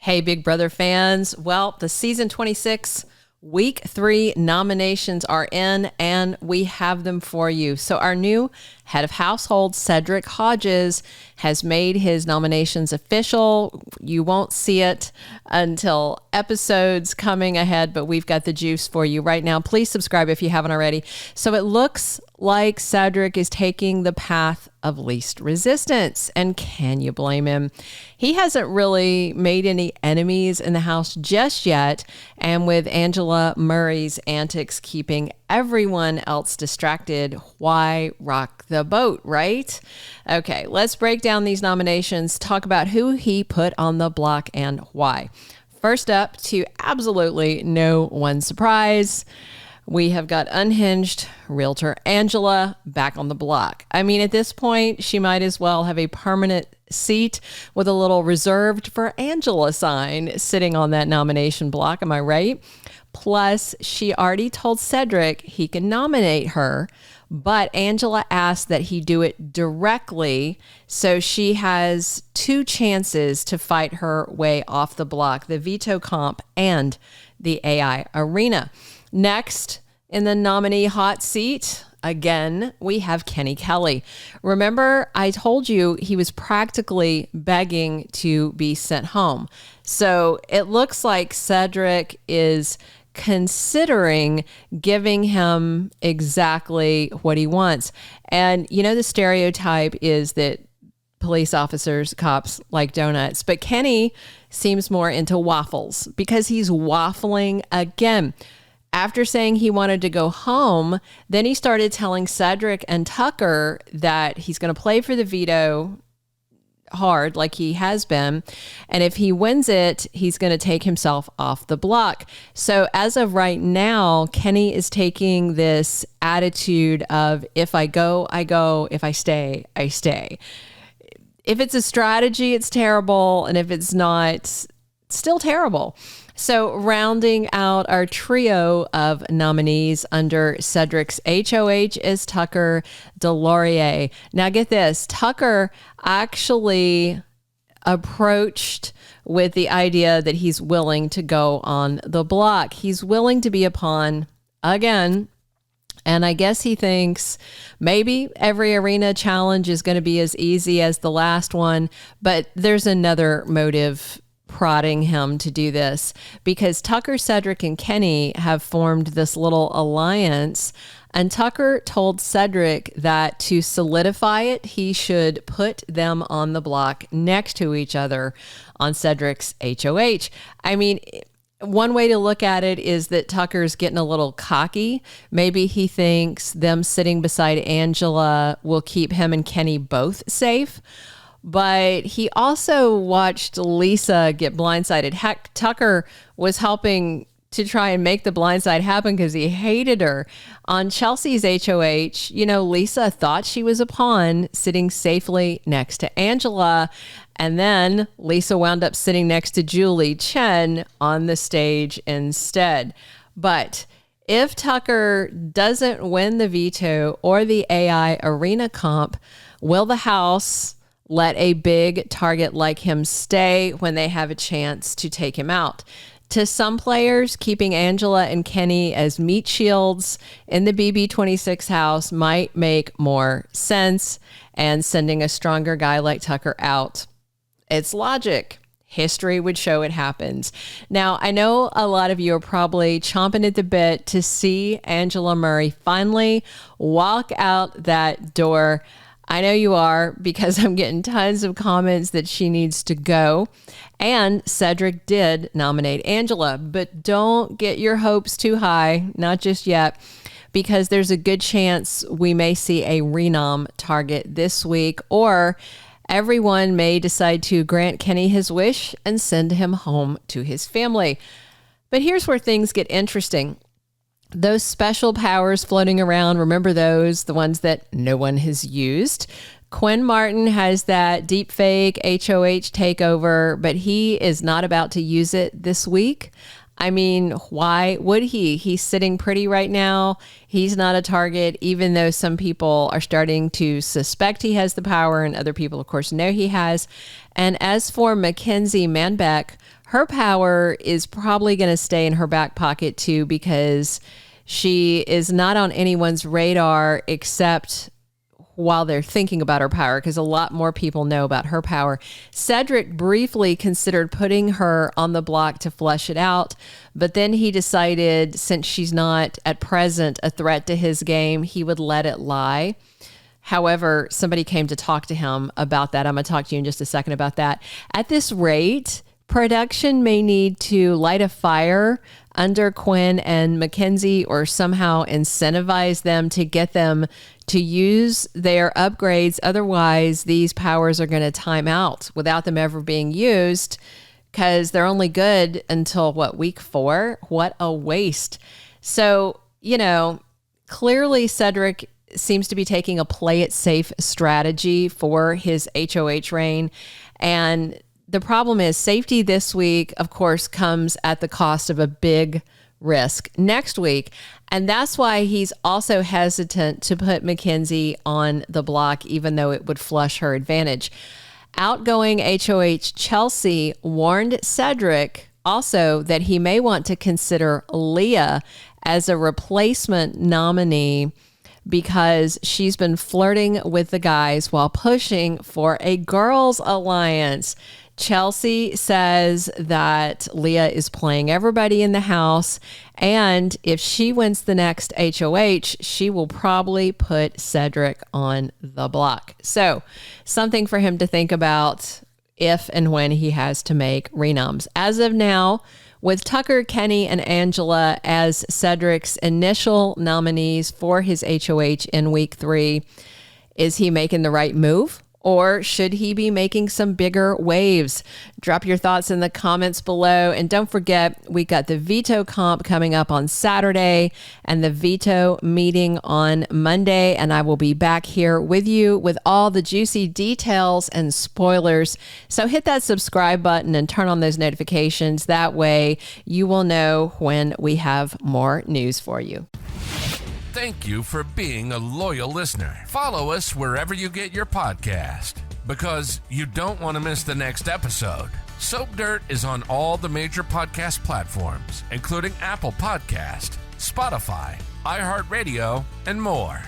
Hey, Big Brother fans. Well, the season 26 week 3 nominations are in and we have them for you. So our new head of household, Cedric Hodges, has made his nominations official. You won't see it until episodes coming ahead, but we've got the juice for you right now. Please subscribe if you haven't already. So it looks like Cedric is taking the path of least resistance. And can you blame him? He hasn't really made any enemies in the house just yet. And with Angela Murray's antics keeping everyone else distracted, why rock the boat, right? Okay, let's break down these nominations, talk about who he put on the block and why. First up, to absolutely no one's surprise, we have got unhinged realtor Angela back on the block. I mean, at this point, she might as well have a permanent seat with a little reserved for Angela sign sitting on that nomination block. Am I right? Plus, she already told Cedric he can nominate her, but Angela asked that he do it directly. So she has 2 chances to fight her way off the block, the veto comp and the AI arena. Next, in the nominee hot seat, again, we have Kelley. Remember, I told you he was practically begging to be sent home. So it looks like Cedric is considering giving him exactly what he wants. And you know, the stereotype is that police officers, cops like donuts, but Kenny seems more into waffles because he's waffling again. After saying he wanted to go home, then he started telling Cedric and Tucker that he's going to play for the veto hard like he has been. And if he wins it, he's going to take himself off the block. So as of right now, Kenny is taking this attitude of if I go, I go. If I stay, I stay. If it's a strategy, it's terrible. And if it's not, it's still terrible. So rounding out our trio of nominees under Cedric's HOH is Tucker Des Lauriers. Now get this, Tucker actually approached with the idea that he's willing to go on the block. He's willing to be a pawn again. And I guess he thinks maybe every arena challenge is going to be as easy as the last one, but there's another motive prodding him to do this because Tucker, Cedric, and Kenny have formed this little alliance, and Tucker told Cedric that to solidify it, he should put them on the block next to each other on Cedric's HOH. I mean, one way to look at it is that Tucker's getting a little cocky. Maybe he thinks them sitting beside Angela will keep him and Kenny both safe. But he also watched Lisa get blindsided. Heck, Tucker was helping to try and make the blindside happen because he hated her. On Chelsea's HOH, you know, Lisa thought she was a pawn sitting safely next to Angela. And then Lisa wound up sitting next to Julie Chen on the stage instead. But if Tucker doesn't win the veto or the AI arena comp, will the house let a big target like him stay when they have a chance to take him out? To some players, keeping Angela and Kenny as meat shields in the BB26 house might make more sense, and sending a stronger guy like Tucker out, it's logic. History would show it happens. Now, I know a lot of you are probably chomping at the bit to see Angela Murray finally walk out that door. I know you are, because I'm getting tons of comments that she needs to go. And Cedric did nominate Angela, but don't get your hopes too high, not just yet, because there's a good chance we may see a renom target this week, or everyone may decide to grant Kenny his wish and send him home to his family. But here's where things get interesting. Those special powers floating around, remember those, the ones that no one has used? Quinn Martin has that deep fake HOH takeover, but he is not about to use it this week. I mean, why would he? He's sitting pretty right now. He's not a target, even though some people are starting to suspect he has the power and other people, of course, know he has. And as for Makensy Manbeck, her power is probably going to stay in her back pocket too, because she is not on anyone's radar except while they're thinking about her power, because a lot more people know about her power. Cedric briefly considered putting her on the block to flesh it out, but then he decided, since she's not at present a threat to his game, he would let it lie. However, somebody came to talk to him about that. I'm going to talk to you in just a second about that. At this rate, production may need to light a fire under Quinn and Makensy, or somehow incentivize them to get them to use their upgrades. Otherwise, these powers are going to time out without them ever being used, because they're only good until week 4? What a waste. So, clearly Cedric seems to be taking a play it safe strategy for his HOH reign. And the problem is, safety this week, of course, comes at the cost of a big risk next week. And that's why he's also hesitant to put Makensy on the block, even though it would flush her advantage. Outgoing HOH Chelsie warned Cedric also that he may want to consider Leah as a replacement nominee, because she's been flirting with the guys while pushing for a girls' alliance. Chelsie says that Leah is playing everybody in the house, and if she wins the next HOH, she will probably put Cedric on the block. So, something for him to think about if and when he has to make renoms. As of now, with Tucker, Kenny, and Angela as Cedric's initial nominees for his HOH in week 3, is he making the right move? Or should he be making some bigger waves? Drop your thoughts in the comments below. And don't forget, we got the veto comp coming up on Saturday and the veto meeting on Monday. And I will be back here with you with all the juicy details and spoilers. So hit that subscribe button and turn on those notifications. That way you will know when we have more news for you. Thank you for being a loyal listener. Follow us wherever you get your podcast, because you don't want to miss the next episode. Soap Dirt is on all the major podcast platforms, including Apple Podcast, Spotify, iHeartRadio, and more.